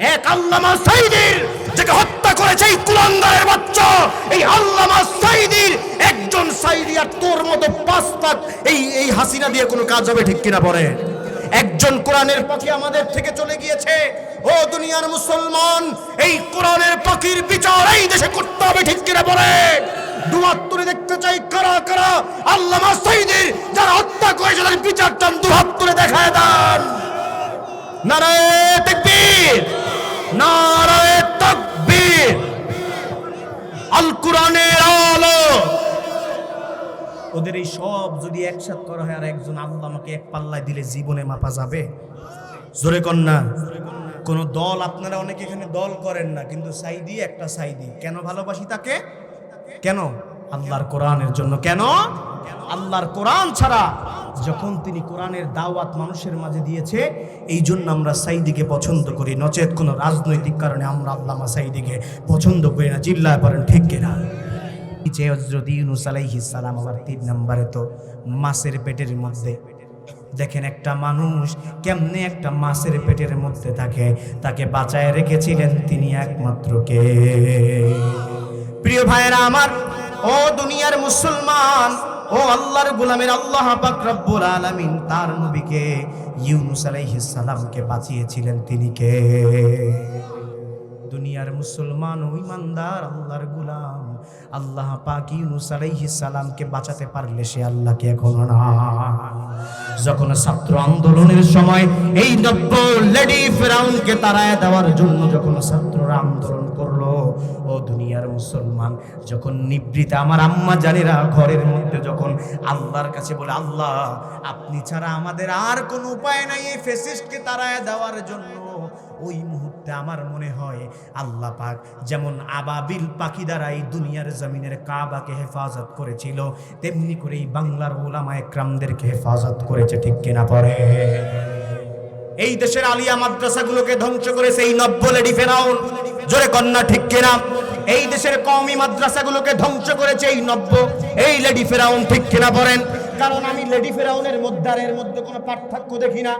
এক আল্লামা সাঈদীর যাকে হত্যা করেছে এই কুলাঙ্গারের বাচ্চা, এই আল্লামা সাঈদীর একজন সাঈদী আর তোর মতো 5 লাখ এই হাসিনা দিয়ে কোনো কাজ হবে? ঠিক কিনা বলে? একজন কোরআনের পাখি আমাদের থেকে চলে গিয়েছে। ও দুনিয়ার মুসলমান, এই কোরআনের পাখির বিচার এই দেশে করতে হবে। ঠিক কিনা বলে? দুহাত তুলে দেখতে চাই কারা কারা আল্লামা সাঈদীর যারা হত্যা করেছে তাদের বিচার চান, দুহাত তুলে দেখায় দেন। নারায়ে তাকবীর, নারায়ে তাকবীর। আল কোরআনের আলো। ওদের এই সব যদি একসাথে করা হয় আর একজন আল্লামাকে এক পাল্লায় দিলে জীবনে মাপা যাবে? জোরে কর না। কোন দল, আপনারা অনেকে এখানে দল করেন না, কিন্তু সাঈদী একটা সাঈদী। কেন ভালোবাসি তাকে? কেন? আল্লাহর কোরআনের জন্য। কেন? আল্লাহর কোরআন ছাড়া যখন তিনি কোরআনের দাওয়াত মানুষের মাঝে দিয়েছে, এই জন্য আমরা সাঈদীকে পছন্দ করি, নচেত কোনো রাজনৈতিক কারণে আমরা আল্লামা সাঈদীকে পছন্দ করি না। চিল্লায় পড়েন ঠিক কিনা? যে হযরত ইউনূস আলাইহিস সালাম, আবার 3 নম্বরে তো মাছের পেটের মধ্যে। দেখেন একটা মানুষ কেমনে একটা মাছের পেটের মধ্যে থাকে, তাকে বাঁচায় রেখেছিলেন তিনি একমাত্র কে? প্রিয় ভাইরা আমার, ও দুনিয়ার মুসলমান, ও আল্লাহর গোলামের, আল্লাহ পাক রব্বুল আলামিন তার নবীকে ইউনূস আলাইহিস সালামকে বাঁচিয়েছিলেন তিনি কে? দুনিয়ার মুসলমান ও ইমানদার আল্লাহর গোলাম, আল্লাহ পাক ইউনূস আলাইহিস সালামকে বাঁচাতে পারলে সে আল্লাহকে এখনো না। যখন ছাত্র আন্দোলনের সময় এই নব্য লেডি ফেরাউনকে তাড়ায় দেওয়ার জন্য যখন ছাত্ররা আন্দোলন করলো, ও দুনিয়ার মুসলমান, যখন নিবৃতে আমার আম্মা জানেরা ঘরের মধ্যে যখন আল্লাহর কাছে বলে, আল্লাহ আপনি ছাড়া আমাদের আর কোনো উপায় নাই এই ফ্যাসিস্টকে তাড়ায় দেওয়ার জন্য, ওই মুহূর্তে আমার মনে হয় আল্লাহ পাক যেমন আবাবিল পাখি দ্বারা এই দুনিয়ার জমিনের কাবাকে হেফাজত করেছিল, তেমনি করে এই বাংলার উলামায়ে কেরামদেরকে হেফাজত করেছে। ঠিক কিনা পড়ে? এই দেশের আলিয়া মাদ্রাসাগুলোকে ধ্বংস করেছে এই নব্য লেডি ফেরাউন। জোরে কন্যা ঠিক কিনা? এই দেশের কওমি মাদ্রাসাগুলোকে ধ্বংস করেছে এই লেডি ফেরাউন। ঠিক কিনা বলেন? কারণ আমি লেডি ফেরাউনের মধ্যে আর এর মধ্যে কোনো পার্থক্য দেখি না।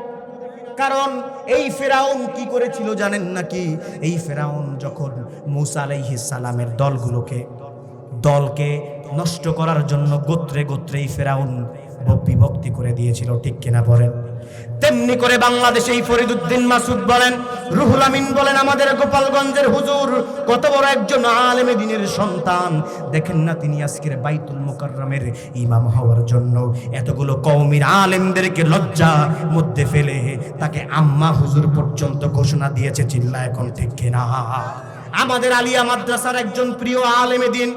কারণ এই ফেরাউন কি করেছিল জানেন নাকি? এই ফেরাউন যখন মূসা আলাইহিস সালামের দলকে নষ্ট করার জন্য গোত্রে গোত্রে এই ফেরাউন বিভক্তি করে দিয়েছিল। ঠিক কিনা বলেন? তেমনি করে বাংলাদেশে এই ফরিদউদ্দিন মাসুদ বলেন, রুহুল আমিন বলেন, আমাদের গোপালগঞ্জের হুজুর কত বড় একজন আলেমে দ্বীনের সন্তান। দেখেন না তিনি আজকের বাইতুল মুকাররমের ইমাম হওয়ার জন্য এতগুলো কওমির আলেমদেরকে লজ্জা মধ্যে ফেলে তাকে আম্মা হুজুর পর্যন্ত ঘোষণা দিয়েছে। চিল্লা এখন ঠিক কিনা? আমাদের আলিয়া মাদ্রাসার একজন প্রিয় আলেমে দ্বীন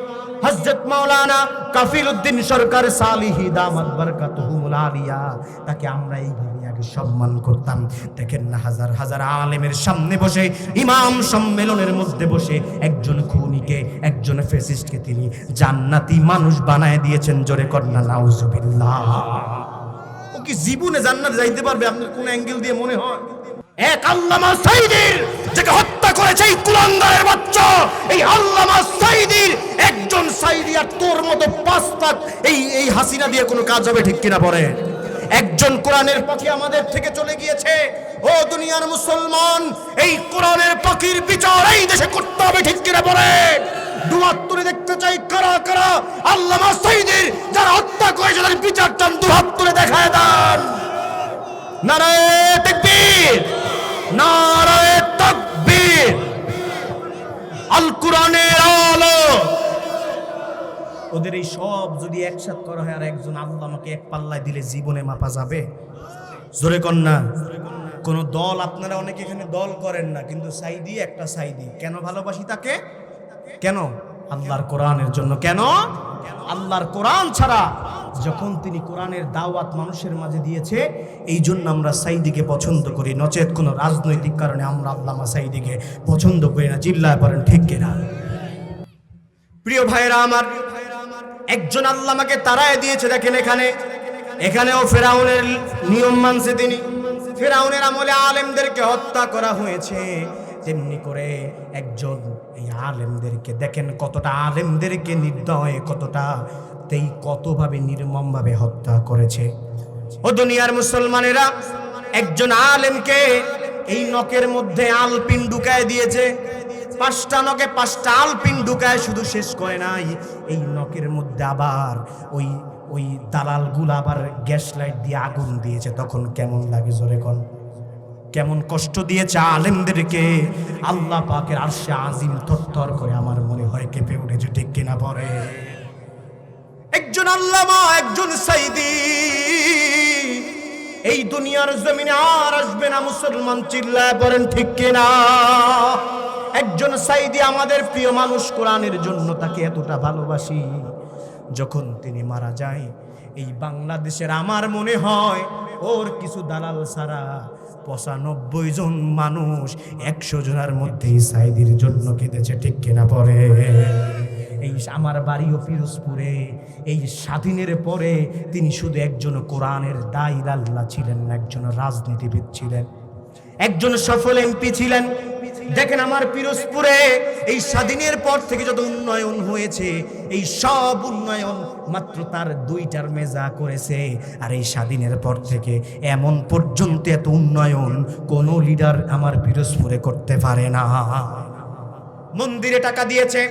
হযরত মাওলানা কাফিল উদ্দিন সরকার সালিহি দামাত বারাকাতুহুল আলিয়া, তাকে আমরা এইভাবে আগে সম্মান করতাম। দেখেন না হাজার হাজার আলেমের সামনে বসে, ইমাম সম্মেলনের মধ্যে বসে একজন খুনিকে, একজন ফ্যাসিস্টকে তিনি জান্নাতি মানুষ বানায় দিয়েছেন। জোরে কন্যা নাউজুবিল্লাহ। ও কি জীবনে জান্নাতে যাইতে পারবে? আপনার কোন অ্যাঙ্গেল দিয়ে মনে হয়? এক আল্লামা সাঈদীর যাকে হত্যা করেছে এই কুলাঙ্গারের বাচ্চা, এই আল্লামা সাঈদীর একজন সাঈদী আর তোর মতো 5 লাখ এই হাসিনা দিয়ে কোনো কাজ হবে? ঠিক কিনা বলে? একজন কোরআনের পাখি আমাদের থেকে চলে গিয়েছে। ও দুনিয়ার মুসলমান, এই কোরআনের পাখির বিচার এই দেশে করতে হবে। ঠিক কিনা বলে? দুহাত তুলে দেখতে চাই কারা কারা আল্লামা সাঈদীর যারা হত্যা করেছে তাদের বিচার চান, দুহাত তুলে দেখায় দেন। নারায়ে তাকবীর, নারায়ে তাকবীর। আল কোরআনের আলো। ওদের এই সব যদি একসাথে করা হয় আর একজন আল্লামাকে এক পাল্লায় দিলে জীবনে মাপা যাবে? জোরে কর না। কোন দল, আপনারা অনেকে এখানে দল করেন না, কিন্তু সাঈদী একটা সাঈদী। কেন ভালোবাসি তাকে? কেন? আল্লাহর কোরআনের জন্য। কেন? আল্লাহর কোরআন ছাড়া যখন তিনি কোরআনের দাওয়াত মানুষের মাঝে দিয়েছে, এই জন্য আমরা সাঈদীকে পছন্দ করি, নচেত কোনো রাজনৈতিক কারণে আমরা আল্লামা সাঈদীকে পছন্দ করি না। চিল্লায় পড়েন ঠিক কিনা? প্রিয় ভাইরা আমার, একজন আল্লামাকে তাড়ায় দিয়েছে। দেখেন এখানেও ফেরাউনের নিয়ম মানছে তিনি। ফেরাউনের আমলে আলেমদেরকে হত্যা করা হয়েছে। তেমনি করে একজন এই আলেমদেরকে দেখেন কতটা আলেমদেরকে নির্দয়, কতভাবে নির্মমভাবে হত্যা করেছে। ও দুনিয়ার মুসলমানেরা, একজন আলেমকে এই নখের মধ্যে আলপিন ঢুকায় দিয়েছে। 5টা নখে 5টা আলপিন ঢুকায় শুধু শেষ করে নাই, এই নখের মধ্যে আবার ওই দালালগুলো আবার গ্যাস লাইট দিয়ে আগুন দিয়েছে। তখন কেমন লাগে জোরে কোন? কেমন কষ্ট দিয়েছে আলেমদেরকে। আল্লাহ পাকের আরশে আজিম থরথর করে আমার মনে হয় কেঁপে উঠেছে, ঠিক কিনা পরে? একজন আল্লামা, একজন সাইদি এই দুনিয়ার জমিনে আর আসবে না, মুসলমান চিল্লায় পড়েন ঠিক কিনা? একজন সাইদি আমাদের প্রিয় মানুষ, কোরআনের জন্য তাকে এতটা ভালোবাসি। যখন তিনি মারা যায় এই বাংলাদেশের আমার মনে হয় ওর কিছু দালাল ছাড়া 95 জন মানুষ 100 জনের মধ্যে সাইদির জন্য কেঁদেছে, ঠিক কিনা পরে? এই আমার বাড়িও পিরোজপুরে। এই স্বাধীনের পরে তিনি শুধু একজন কোরআনের দাঈ আল্লাহ ছিলেন না, একজন রাজনীতিবিদ ছিলেন, একজন সফল এমপি ছিলেন। দেখেন আমার পিরোজপুরে এই স্বাধীনের পর থেকে যত উন্নয়ন হয়েছে, এই সব উন্নয়ন মাত্র তার 2 টার্মে যা করেছে। আর এই স্বাধীনের পর থেকে এমন পর্যন্ত এত উন্নয়ন কোন লিডার আমার পিরোজপুরে করতে পারে না। মন্দিরে টাকা দিয়েছে,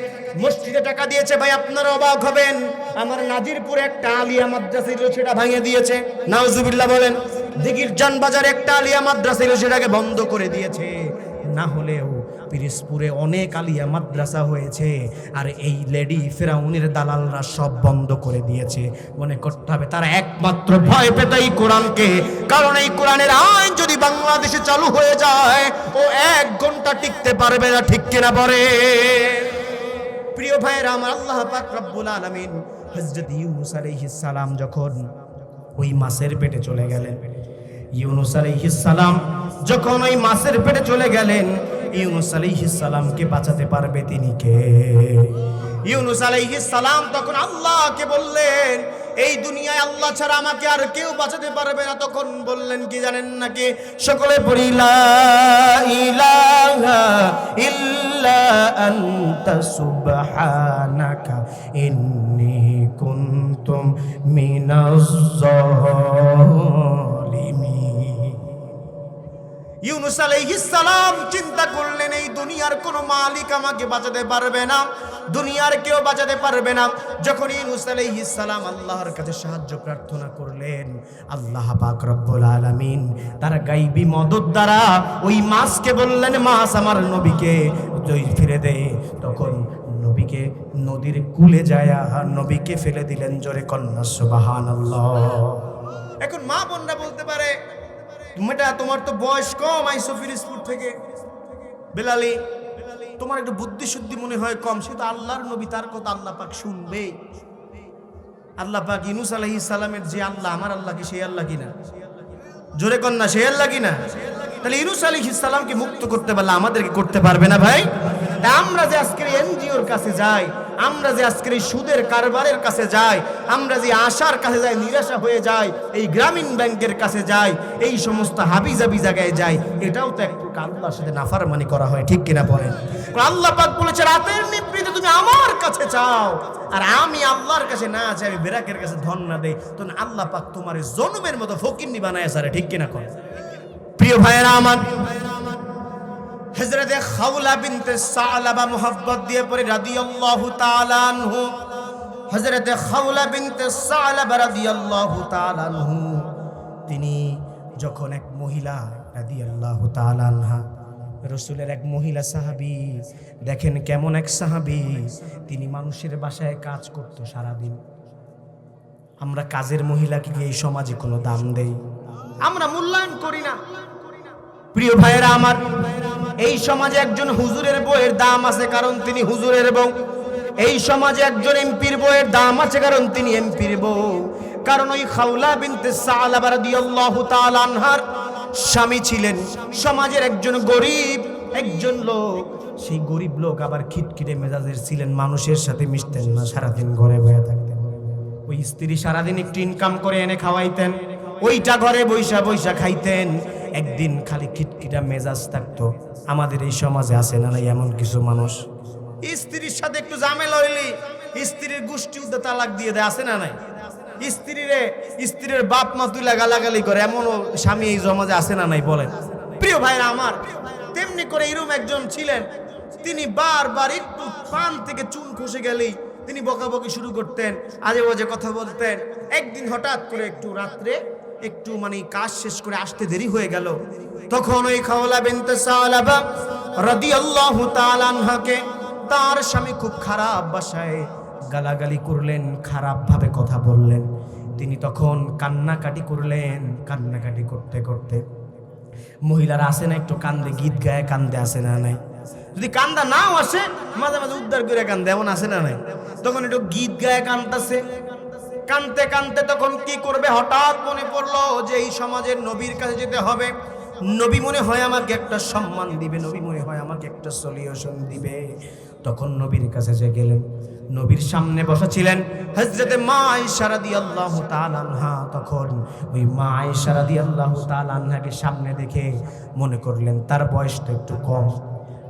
মসজিদে টাকা দিয়েছে। ভাই আপনারা অবাক হবেন, আমার নাজিরপুরে একটা আলিয়া মাদ্রাসা ছিল, সেটা ভেঙে দিয়েছে। নাউজুবিল্লাহ বলেন। দিঘির জানবাজারে একটা আলিয়া মাদ্রাসা ছিল, সেটাকে বন্ধ করে দিয়েছে। না হলেও পিরোজপুরে অনেক আলিয়া মাদ্রাসা হয়েছে, আর এই লেডি ফেরাউনের দালালরা সব বন্ধ করে দিয়েছে। মনে করতে হবে তারা একমাত্র ভয় পেত এই কোরআনকে, কারণ এই কোরআনের আইন যদি বাংলাদেশে চালু হয়ে যায় ও 1 ঘন্টা টিকতে পারবে না, ঠিক কিনা বলে? প্রিয় ভাইরা আমার, আল্লাহ পাক রব্বুল আলামিন হযরত ইউনূস আলাইহিস সালাম যখন ওই মাছের পেটে চলে গেলেন, ইউনূস আলাইহিস সালাম যখন ওই মাছের পেটে চলে গেলেন, ইউনূস আলাইহিস সালামকে বাঁচাতে পারবে তিনি কে? ইউনূস আলাইহিস সালাম তখন আল্লাহকে বললেন, এই দুনিয়ায় আল্লাহ ছাড়া আমাকে আর কেউ বাঁচাতে পারবে না। তখন বললেন কি জানেন নাকি? সকলে পড়ি, লা ইলাহা ইল্লা আনতা সুবহানাকা ইন্নী কুনতুম মিনাজ জালিমিন। ইউনূস আলাইহিস সালাম চিন্তা করলেন, এই দুনিয়ার কোনো মালিক আমাকে বাঁচাতে পারবে না, দুনিয়ার কেউ বাঁচাতে পারবে না। যখন ইউনূস আলাইহিস সালাম আল্লাহর কাছে সাহায্য প্রার্থনা করলেন, আল্লাহ পাক রব্বুল আলামিন তার গায়বী মদদ দ্বারা ওই মাছকে বললেন, মাছ আমার নবীকে ফিরে দে। তখন নবীকে নদীর কূলে যায় নবীকে ফেলে দিলেন। জোরে কন্যা সুবহানাল্লাহ। এখন মা বোনরা বলতে পারে, মেয়েটা তোমার তো বয়স কম, আইসো পিরোজপুর থেকে, বেলালি তোমার একটু বুদ্ধি শুদ্ধি মনে হয় কম। সে তো আল্লাহর নবী, তার কথা আল্লাহ পাক শুনবে। আল্লাহ পাক ইউনূস আলাইহিস সালামের যে আল্লাহ, আমার আল্লাহ কি সেই আল্লাহ কিনা? জোরে কন্যা, সেই আল্লাহ কিনা? তাহলে ইউনূস আলাইহিস সালামকে মুক্ত করতে পারলে আমাদেরকে করতে পারবে না ভাই? আমরা যে আজকের এনজিওর কাছে যাই, আমরা যে আজকের এই সুদের কারবারের কাছে যাই, আমরা যে আশার কাছে যাই, নিরাশা হয়ে যাই, এই গ্রামীণ ব্যাংকের কাছে যাই, এই সমস্ত হাবিজাবি জায়গায় যাই, এটাও তো এক প্রকার আল্লাহর সাথে নাফরমানি করা হয়, ঠিক কিনা বলেন? আল্লাহ পাক বলেছে, রাতের নিভৃতে তুমি আমার কাছে চাও, আর আমি আল্লাহর কাছে না চাই, আমি বেরাকের কাছে ধন না দেই, তখন আল্লাহ পাক তোমার জনমের মতো ফকিন্নি বানায় সারে, ঠিক কিনা কর? প্রিয় ভাইয়েরা আমার, হযরতে খাওলা বিনতে সালাবা মুহাব্বত দিয়ে পড়ে রাদিয়াল্লাহু তাআলা আনহু। হযরতে খাওলা বিনতে সালাবা রাদিয়াল্লাহু তাআলা আনহু, তিনি যখন এক মহিলা রাদিয়াল্লাহু তাআলা আনহা, রাসূলের এক মহিলা সাহাবী, দেখেন কেমন এক সাহাবী, তিনি মানুষের বাসায় কাজ করত সারা দিন। আমরা কাজের মহিলাকে এই সমাজে কোনো দাম দেই? আমরা মূল্যায়ন করি না। প্রিয় ভাইয়েরা আমার, এই সমাজে একজন হুজুরের বউয়ের দাম আছে, কারণ তিনি হুজুরের বউ। এই সমাজে একজন এমপির বউয়ের দাম আছে, কারণ তিনি এমপির বউ। কারণ ওই খাওলা বিনতে সালাবা রাদিয়াল্লাহু তাআলা আনহার স্বামী ছিলেন সমাজের একজন গরিব একজন লোক। সেই গরিব লোক আবার খিটখিটে মেজাজের ছিলেন, মানুষের সাথে মিশতেন না, সারাদিন ঘরে বসে থাকতেন। ওই স্ত্রী সারাদিন একটু ইনকাম করে এনে খাওয়াইতেন, ওইটা ঘরে বৈশা বৈশা খাইতেন। একদিন খালি খিটখিটা মেজাজ থাকতো। আমাদের এই সমাজে আছে না নাই এমন কিছু মানুষ, স্ত্রীর সাথে একটু ঝামেলা হইলি স্ত্রীর গোষ্ঠী উদ্দে তালাক দিয়ে দেয়, আছে না নাই? স্ত্রীর বাপ মা তুলে গালাগালি করে, এমনও স্বামী এই সমাজে আছে না নাই বলেন? প্রিয় ভাইরা আমার, তেমনি করে এরকম একজন ছিলেন, তিনি বারবার একটু পান থেকে চুন খসে গেলেই তিনি বকাবকি শুরু করতেন, আজে বাজে কথা বলতেন। একদিন হঠাৎ করে একটু রাত্রে একটু কাজ শেষ করে আসতে দেরি হয়ে গেল। তখন ওই খাওলা বিনতে সালাবা রাদিয়াল্লাহু তাআলা আনহাকে তার স্বামী খুব খারাপ ভাষায় গালাগালি করলেন, খারাপ ভাবে কথা বললেন। তিনি তখন কান্নাকাটি করলেন। কান্নাকাটি করতে করতে, মহিলারা আসে না একটু কান্দে, গীত গায়ে কান্দে, আসে না নাই? যদি কান্দা নাও আসে, মাঝে মাঝে উদ্ধার করে কান্দে, এমন আসে না নাই? তখন একটু গীত গায়ে কান্দতেছে। কানতে কানতে তখন কি করবে, হঠাৎ মনে পড়লো যে এই সমাজের নবীর কাছে যেতে হবে। নবী মনে হয় আমাকে একটা সম্মান দিবে, নবী মনে হয় আমাকে একটা সলিউশন দিবে। তখন নবীর কাছে যে গেলেন, নবীর সামনে বসা ছিলেন হযরতে মা আয়েশা রাদিয়াল্লাহু তাআলা আনহা। তখন ওই মা আয়েশা রাদিয়াল্লাহু তাআলা আনহাকে সামনে দেখে মনে করলেন তার বয়সটা একটু কম,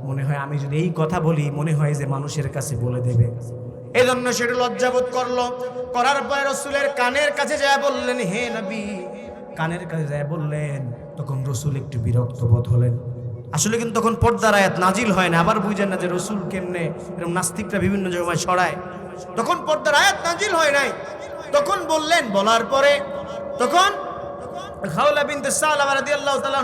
মনে হয় আমি যদি এই কথা বলি মনে হয় যে মানুষের কাছে বলে দেবে। এই জন্য সেটা লজ্জাবোধ করলো। করার পরে রাসূলের কানের কাছে যায় বললেন, হে নবী, কানের কাছে যায় বললেন। তখন রাসূল একটু বিরক্ত বোধ হলেন। আসলে কিন্তু তখন পর্দার আয়াত নাজিল হয় না, আবার বুঝেন না যে রাসূল কেমনে এরকম নাস্তিকরা বিভিন্ন জায়গায় ছড়ায়। তখন পর্দার আয়াত নাজিল হয় নাই। তখন বললেন, বলার পরে তখন খাওলা বিনতে সালাবা রাদিয়াল্লাহু তাআলা